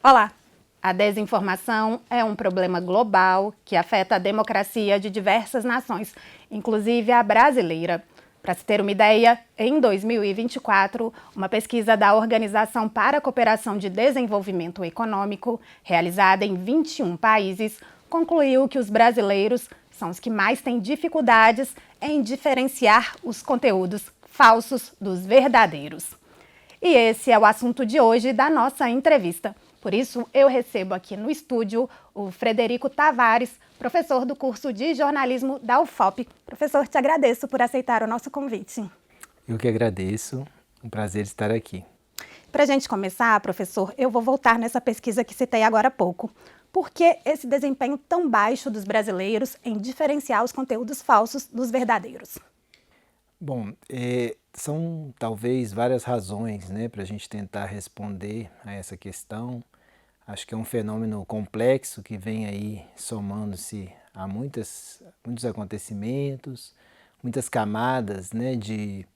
Olá! A desinformação é um problema global que afeta a democracia de diversas nações, inclusive a brasileira. Para se ter uma ideia, em 2024, uma pesquisa da Organização para a Cooperação de Desenvolvimento Econômico, realizada em 21 países, concluiu que os brasileiros são os que mais têm dificuldades em diferenciar os conteúdos falsos dos verdadeiros. E esse é o assunto de hoje da nossa entrevista. Por isso, eu recebo aqui no estúdio o Frederico Tavares, professor do curso de jornalismo da UFOP. Professor, te agradeço por aceitar o nosso convite. Eu que agradeço, um prazer estar aqui. Para a gente começar, professor, eu vou voltar nessa pesquisa que citei agora há pouco. Por que esse desempenho tão baixo dos brasileiros em diferenciar os conteúdos falsos dos verdadeiros? Bom, são talvez várias razões, né, para a gente tentar responder a essa questão. Acho que é um fenômeno complexo que vem aí somando-se a muitos acontecimentos, muitas camadas, né, de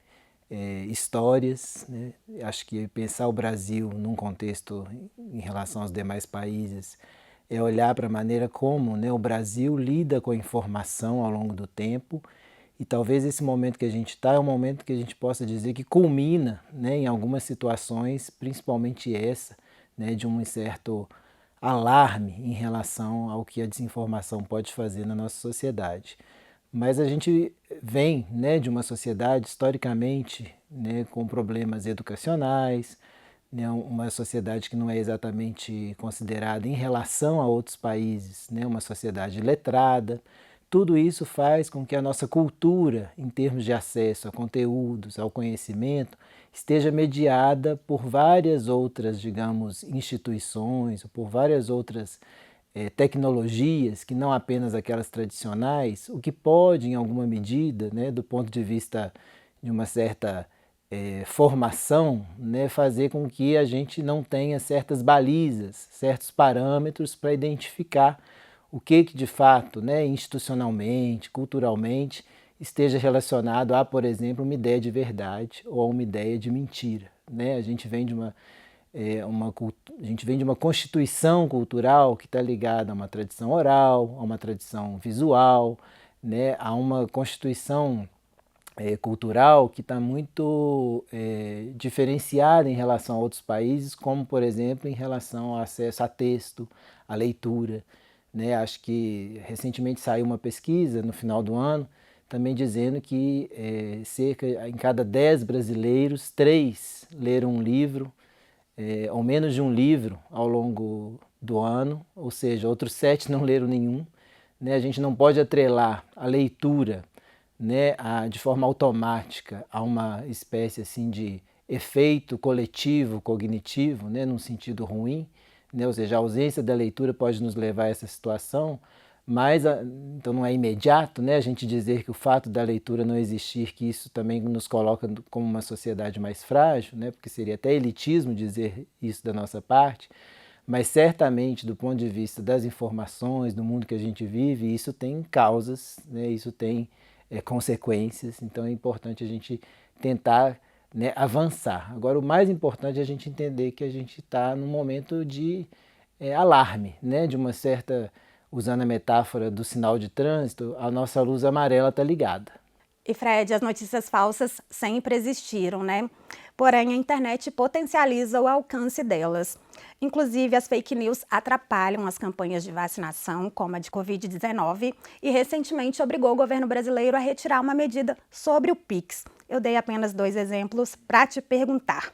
histórias, né? Acho que pensar o Brasil num contexto em relação aos demais países é olhar para a maneira como, né, o Brasil lida com a informação ao longo do tempo. E talvez esse momento que a gente está é um momento que a gente possa dizer que culmina, né, em algumas situações, principalmente essa, né, de um certo alarme em relação ao que a desinformação pode fazer na nossa sociedade. Mas a gente vem, né, de uma sociedade historicamente, né, com problemas educacionais, né, uma sociedade que não é exatamente considerada em relação a outros países, né, uma sociedade letrada. Tudo isso faz com que a nossa cultura, em termos de acesso a conteúdos, ao conhecimento, esteja mediada por várias outras, digamos, instituições, por várias outras tecnologias, que não apenas aquelas tradicionais, o que pode, em alguma medida, né, do ponto de vista de uma certa formação, né, fazer com que a gente não tenha certas balizas, certos parâmetros para identificar o que de fato, né, institucionalmente, culturalmente, esteja relacionado a, por exemplo, uma ideia de verdade ou a uma ideia de mentira. Né? A gente vem de uma constituição cultural que está ligada a uma tradição oral, a uma tradição visual, né, a uma constituição cultural que está muito diferenciada em relação a outros países, como, por exemplo, em relação ao acesso a texto, à leitura. Né? Acho que recentemente saiu uma pesquisa no final do ano também dizendo que cerca em cada 10 brasileiros, 3 leram um livro, ou menos de um livro ao longo do ano, ou seja, outros 7 não leram nenhum. Né? A gente não pode atrelar a leitura, né, de forma automática a uma espécie assim de efeito coletivo cognitivo, né, num sentido ruim, né, ou seja, a ausência da leitura pode nos levar a essa situação, mas então não é imediato, né, a gente dizer que o fato da leitura não existir, que isso também nos coloca como uma sociedade mais frágil, né, porque seria até elitismo dizer isso da nossa parte, mas certamente do ponto de vista das informações, do mundo que a gente vive, isso tem causas, né, isso tem consequências, então é importante a gente tentar, né, avançar. Agora, o mais importante é a gente entender que a gente está num momento de alarme, né, de uma certa, usando a metáfora do sinal de trânsito, a nossa luz amarela está ligada. E Fred, as notícias falsas sempre existiram, né? Porém, a internet potencializa o alcance delas. Inclusive, as fake news atrapalham as campanhas de vacinação, como a de Covid-19, e recentemente obrigou o governo brasileiro a retirar uma medida sobre o Pix. Eu dei apenas 2 exemplos para te perguntar.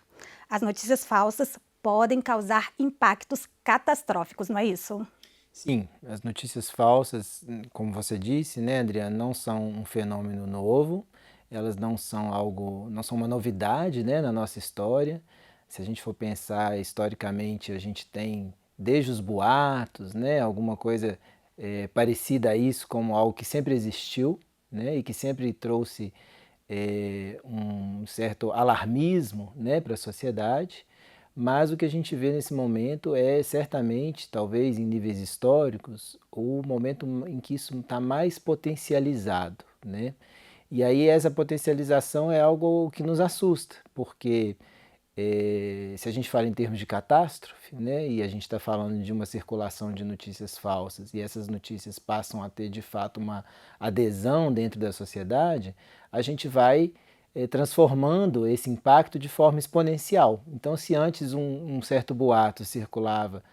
As notícias falsas podem causar impactos catastróficos, não é isso? Sim, as notícias falsas, como você disse, né, Adriana, não são um fenômeno novo, elas não são algo, não são uma novidade, né, na nossa história. Se a gente for pensar historicamente, a gente tem desde os boatos, né, alguma coisa parecida a isso, como algo que sempre existiu, né, e que sempre trouxe um certo alarmismo, né, para a sociedade. Mas o que a gente vê nesse momento é certamente, talvez em níveis históricos, o momento em que isso está mais potencializado, né? E aí essa potencialização é algo que nos assusta, porque Se a gente fala em termos de catástrofe, né, e a gente está falando de uma circulação de notícias falsas, e essas notícias passam a ter de fato uma adesão dentro da sociedade, a gente vai transformando esse impacto de forma exponencial. Então, se antes um certo boato circulava,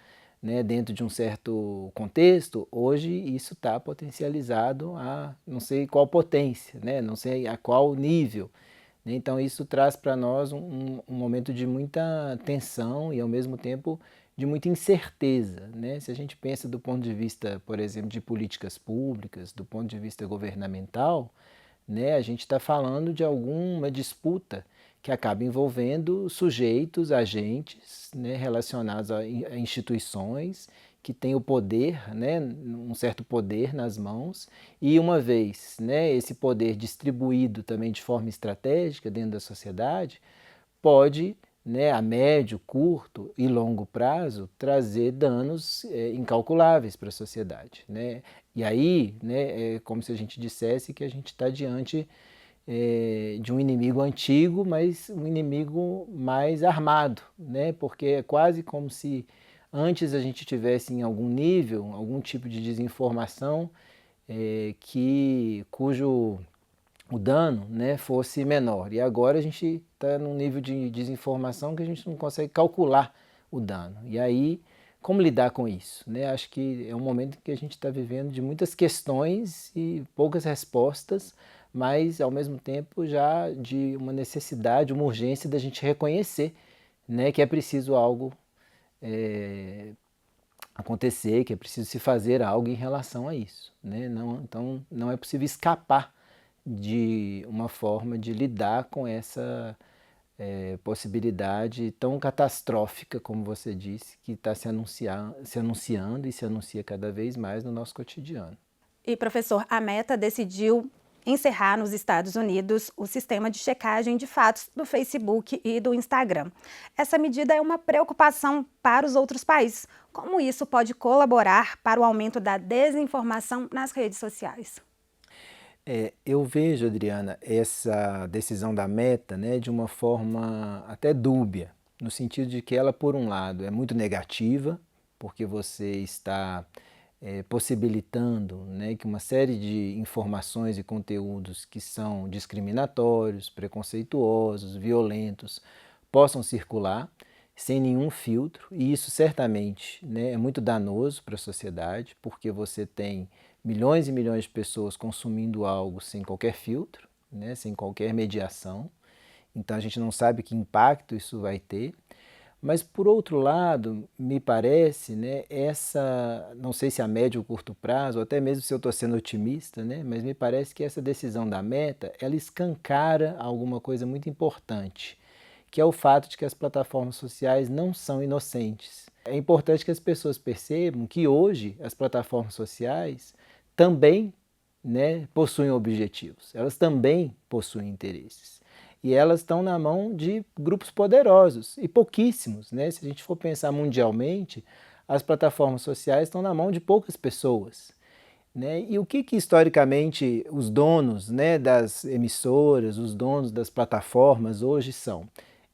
né, dentro de um certo contexto, hoje isso está potencializado a não sei qual potência, né, não sei a qual nível. Então isso traz para nós um momento de muita tensão e ao mesmo tempo de muita incerteza, né? Se a gente pensa do ponto de vista, por exemplo, de políticas públicas, do ponto de vista governamental, né, a gente está falando de alguma disputa que acaba envolvendo sujeitos, agentes, né, relacionados a instituições que têm o poder, né, um certo poder nas mãos, e uma vez, né, esse poder distribuído também de forma estratégica dentro da sociedade, pode, né, a médio, curto e longo prazo, trazer danos incalculáveis para a sociedade, né? E aí, né, é como se a gente dissesse que a gente está diante de um inimigo antigo, mas um inimigo mais armado, né? Porque é quase como se antes a gente tivesse em algum nível, algum tipo de desinformação cujo o dano, né, fosse menor. E agora a gente está num nível de desinformação que a gente não consegue calcular o dano. E aí, como lidar com isso? Né? Acho que é um momento que a gente está vivendo de muitas questões e poucas respostas, mas ao mesmo tempo já de uma necessidade, uma urgência da gente reconhecer, né, que é preciso algo acontecer, que é preciso se fazer algo em relação a isso. Né? Não, então não é possível escapar de uma forma de lidar com essa possibilidade tão catastrófica, como você disse, que está se anunciando e se anuncia cada vez mais no nosso cotidiano. E, professor, a Meta decidiu encerrar nos Estados Unidos o sistema de checagem de fatos do Facebook e do Instagram. Essa medida é uma preocupação para os outros países. Como isso pode colaborar para o aumento da desinformação nas redes sociais? Eu vejo, Adriana, essa decisão da Meta, né, de uma forma até dúbia, no sentido de que ela, por um lado, é muito negativa, porque você está possibilitando, né, que uma série de informações e conteúdos que são discriminatórios, preconceituosos, violentos, possam circular sem nenhum filtro, e isso certamente, né, é muito danoso para a sociedade, porque você tem milhões e milhões de pessoas consumindo algo sem qualquer filtro, né, sem qualquer mediação. Então a gente não sabe que impacto isso vai ter. Mas por outro lado, me parece, né, não sei se a médio ou curto prazo, ou até mesmo se eu estou sendo otimista, né, mas me parece que essa decisão da Meta, ela escancara alguma coisa muito importante, que é o fato de que as plataformas sociais não são inocentes. É importante que as pessoas percebam que hoje as plataformas sociais também, né, possuem objetivos, elas também possuem interesses. E elas estão na mão de grupos poderosos, e pouquíssimos. Né? Se a gente for pensar mundialmente, as plataformas sociais estão na mão de poucas pessoas. Né? E o que historicamente os donos, né, das emissoras, os donos das plataformas hoje são?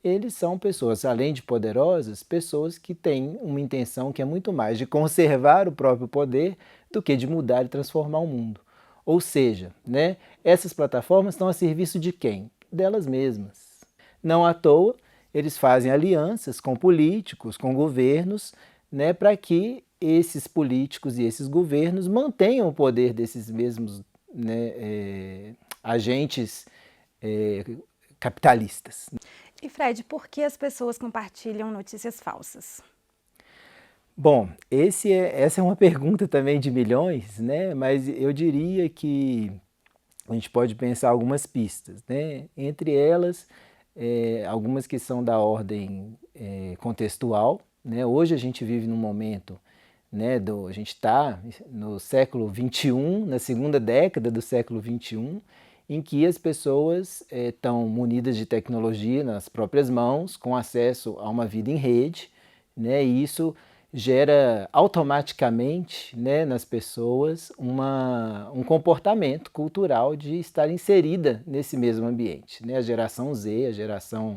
Eles são pessoas, além de poderosas, pessoas que têm uma intenção que é muito mais de conservar o próprio poder do que de mudar e transformar o mundo. Ou seja, né, essas plataformas estão a serviço de quem? Delas mesmas. Não à toa, eles fazem alianças com políticos, com governos, né, para que esses políticos e esses governos mantenham o poder desses mesmos, né, agentes capitalistas. E Fred, por que as pessoas compartilham notícias falsas? Bom, essa é uma pergunta também de milhões, né? Mas eu diria que a gente pode pensar algumas pistas, né? Entre elas, algumas que são da ordem contextual, né? Hoje a gente vive num momento, né, a gente está no século XXI, na segunda década do século XXI, em que as pessoas estão munidas de tecnologia nas próprias mãos, com acesso a uma vida em rede, né? E isso gera automaticamente, né, nas pessoas um comportamento cultural de estar inserida nesse mesmo ambiente. Né? A geração Z, a geração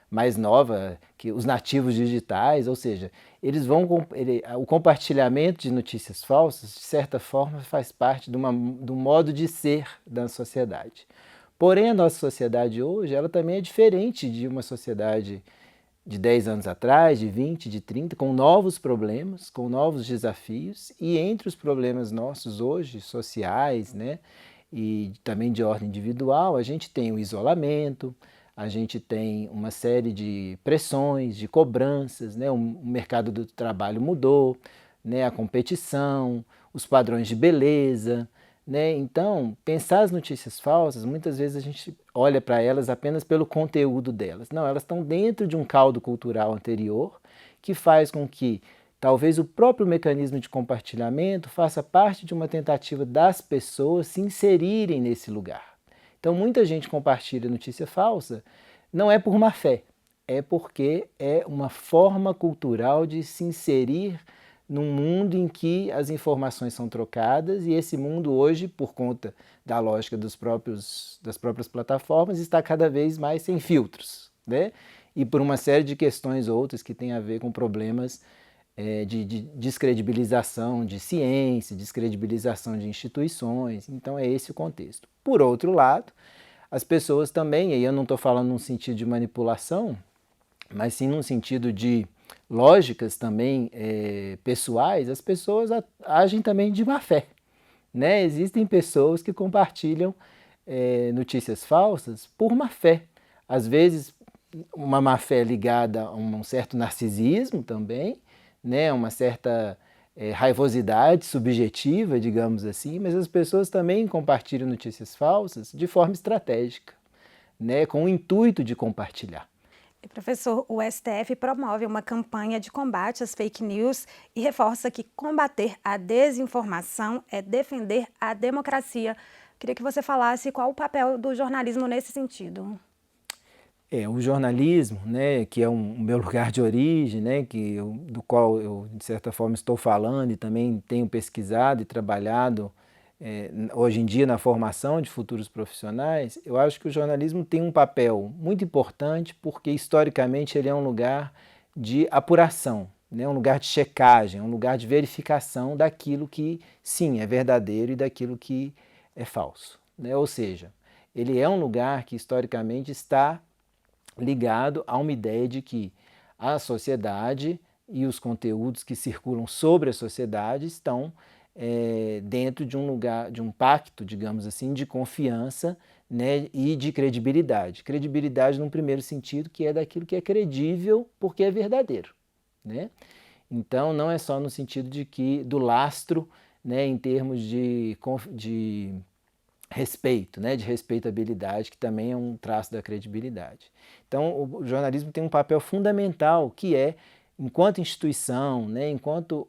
mais nova, que os nativos digitais, ou seja, o compartilhamento de notícias falsas, de certa forma, faz parte do modo de ser da sociedade. Porém, a nossa sociedade hoje, ela também é diferente de uma sociedade de 10 anos atrás, de 20, de 30, com novos problemas, com novos desafios, e entre os problemas nossos hoje, sociais, né, e também de ordem individual, a gente tem o isolamento, a gente tem uma série de pressões, de cobranças, né, o mercado do trabalho mudou, né, a competição, os padrões de beleza, né? Então, pensar as notícias falsas, muitas vezes a gente olha para elas apenas pelo conteúdo delas. Não, elas estão dentro de um caldo cultural anterior que faz com que talvez o próprio mecanismo de compartilhamento faça parte de uma tentativa das pessoas se inserirem nesse lugar. Então, muita gente compartilha notícia falsa, não é por má fé, é porque é uma forma cultural de se inserir num mundo em que as informações são trocadas, e esse mundo hoje, por conta da lógica das próprias plataformas, está cada vez mais sem filtros, né? E por uma série de questões outras que têm a ver com problemas de descredibilização de ciência, descredibilização de instituições. Então é esse o contexto. Por outro lado, as pessoas também, e aí eu não estou falando num sentido de manipulação, mas sim num sentido de lógicas também pessoais, as pessoas agem também de má fé, né? Existem pessoas que compartilham notícias falsas por má fé. Às vezes, uma má fé ligada a um certo narcisismo também, né? Uma certa raivosidade subjetiva, digamos assim, mas as pessoas também compartilham notícias falsas de forma estratégica, né? Com o intuito de compartilhar. E, professor, o STF promove uma campanha de combate às fake news e reforça que combater a desinformação é defender a democracia. Queria que você falasse qual o papel do jornalismo nesse sentido. O jornalismo, né, que é o meu lugar de origem, né, do qual eu, de certa forma, estou falando e também tenho pesquisado e trabalhado hoje em dia na formação de futuros profissionais, eu acho que o jornalismo tem um papel muito importante porque, historicamente, ele é um lugar de apuração, né, um lugar de checagem, um lugar de verificação daquilo que, sim, é verdadeiro e daquilo que é falso, né? Ou seja, ele é um lugar que, historicamente, está ligado a uma ideia de que a sociedade e os conteúdos que circulam sobre a sociedade estão dentro de um lugar, de um pacto, digamos assim, de confiança, né, e de credibilidade. Credibilidade num primeiro sentido, que é daquilo que é credível porque é verdadeiro, né? Então não é só no sentido de que do lastro, né, em termos de respeito, né, de respeitabilidade, que também é um traço da credibilidade. Então, o jornalismo tem um papel fundamental, que é, enquanto instituição, né, enquanto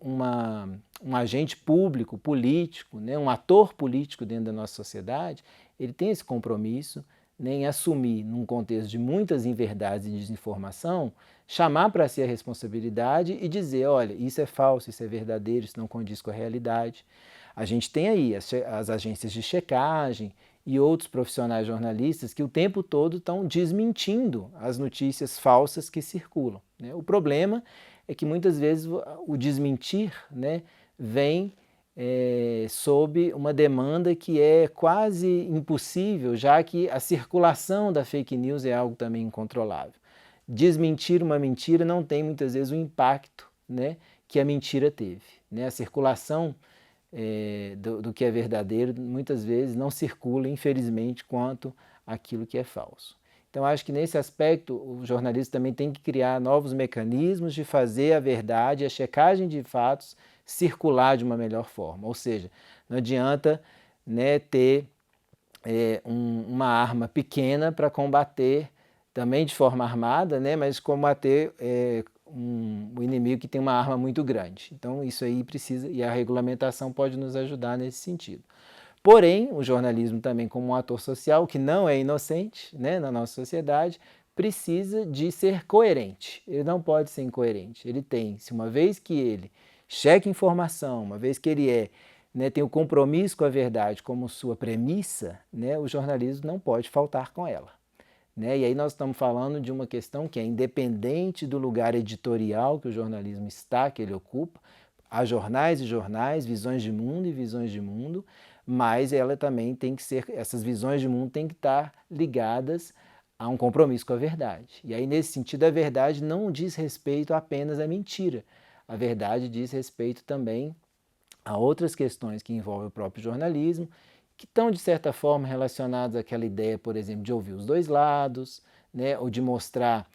um agente público, político, né, um ator político dentro da nossa sociedade, ele tem esse compromisso, né, em assumir, num contexto de muitas inverdades e desinformação, chamar para si a responsabilidade e dizer, olha, isso é falso, isso é verdadeiro, isso não condiz com a realidade. A gente tem aí as agências de checagem e outros profissionais jornalistas que o tempo todo estão desmentindo as notícias falsas que circulam, né? O problema é que muitas vezes o desmentir, né, vem sob uma demanda que é quase impossível, já que a circulação da fake news é algo também incontrolável. Desmentir uma mentira não tem muitas vezes o impacto, né, que a mentira teve, né? A circulação do que é verdadeiro muitas vezes não circula, infelizmente, quanto aquilo que é falso. Então, acho que nesse aspecto o jornalista também tem que criar novos mecanismos de fazer a verdade, a checagem de fatos circular de uma melhor forma. Ou seja, não adianta, né, ter uma arma pequena para combater, também de forma armada, né, mas combater o inimigo que tem uma arma muito grande. Então isso aí precisa, e a regulamentação pode nos ajudar nesse sentido. Porém, o jornalismo também, como um ator social que não é inocente, né, na nossa sociedade, precisa de ser coerente. Ele não pode ser incoerente. Ele tem, se uma vez que ele checa informação, uma vez que ele tem o compromisso com a verdade como sua premissa, né, o jornalismo não pode faltar com ela. né? E aí nós estamos falando de uma questão que é independente do lugar editorial que o jornalismo está, que ele ocupa. Há jornais e jornais, visões de mundo e visões de mundo, mas ela também tem que ser, essas visões de mundo têm que estar ligadas a um compromisso com a verdade. E aí, nesse sentido, a verdade não diz respeito apenas à mentira. A verdade diz respeito também a outras questões que envolvem o próprio jornalismo, que estão, de certa forma, relacionadas àquela ideia, por exemplo, de ouvir os dois lados, né, ou de mostrar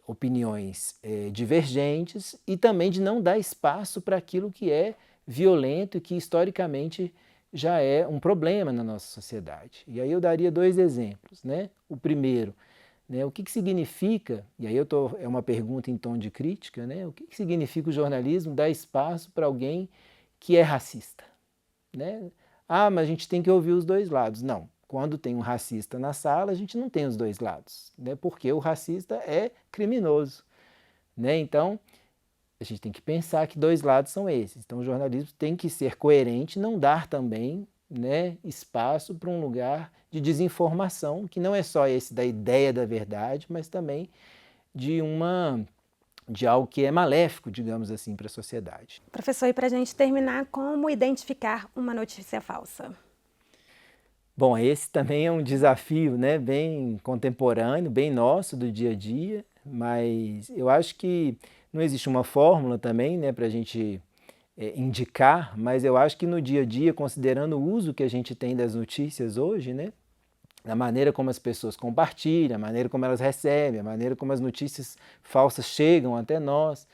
opiniões divergentes, e também de não dar espaço para aquilo que é violento e que, historicamente, já é um problema na nossa sociedade. E aí eu daria 2 exemplos, né? O primeiro, né, o que significa, e aí é uma pergunta em tom de crítica, né? O que significa o jornalismo dar espaço para alguém que é racista, né? Ah, mas a gente tem que ouvir os dois lados. Não, quando tem um racista na sala, a gente não tem os dois lados, né? Porque o racista é criminoso, né? Então, a gente tem que pensar que 2 lados são esses. Então, o jornalismo tem que ser coerente, não dar também, né, espaço para um lugar de desinformação, que não é só esse da ideia da verdade, mas também de algo que é maléfico, digamos assim, para a sociedade. Professor, e para a gente terminar, como identificar uma notícia falsa? Bom, esse também é um desafio, né, bem contemporâneo, bem nosso do dia a dia, mas eu acho que não existe uma fórmula também, né, para a gente indicar, mas eu acho que no dia a dia, considerando o uso que a gente tem das notícias hoje, né, a maneira como as pessoas compartilham, a maneira como elas recebem, a maneira como as notícias falsas chegam até nós,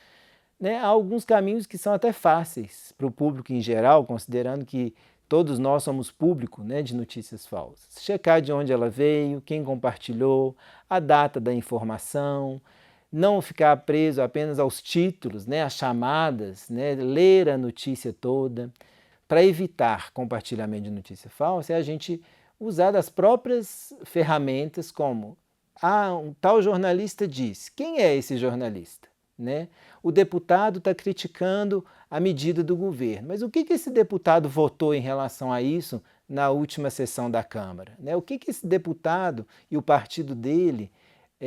né, há alguns caminhos que são até fáceis para o público em geral, considerando que todos nós somos público, né, de notícias falsas. Checar de onde ela veio, quem compartilhou, a data da informação, não ficar preso apenas aos títulos, né, às chamadas, né, ler a notícia toda. Para evitar compartilhamento de notícia falsa, é a gente usar das próprias ferramentas como um tal jornalista diz. Quem é esse jornalista? Né? O deputado está criticando a medida do governo, mas o que esse deputado votou em relação a isso na última sessão da Câmara? Né? O que esse deputado e o partido dele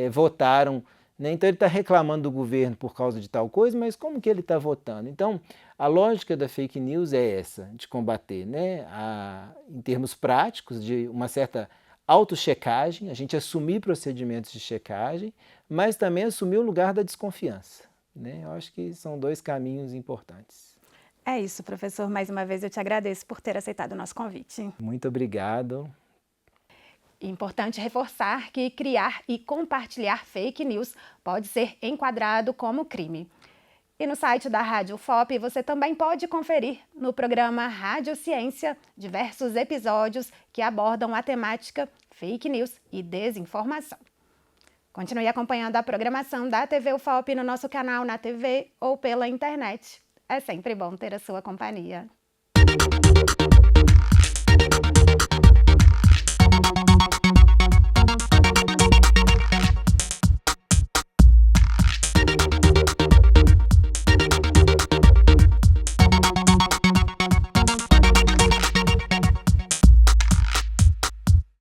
votaram? Né? Então ele está reclamando do governo por causa de tal coisa, mas como que ele está votando? Então a lógica da fake news é essa, de combater, né? Em termos práticos, de uma certa autochecagem, a gente assumir procedimentos de checagem, mas também assumir o lugar da desconfiança, né? Eu acho que são 2 caminhos importantes. É isso, professor. Mais uma vez eu te agradeço por ter aceitado o nosso convite. Muito obrigado. Importante reforçar que criar e compartilhar fake news pode ser enquadrado como crime. E no site da Rádio FOP você também pode conferir no programa Rádio Ciência diversos episódios que abordam a temática fake news e desinformação. Continue acompanhando a programação da TV UFOP no nosso canal na TV ou pela internet. É sempre bom ter a sua companhia.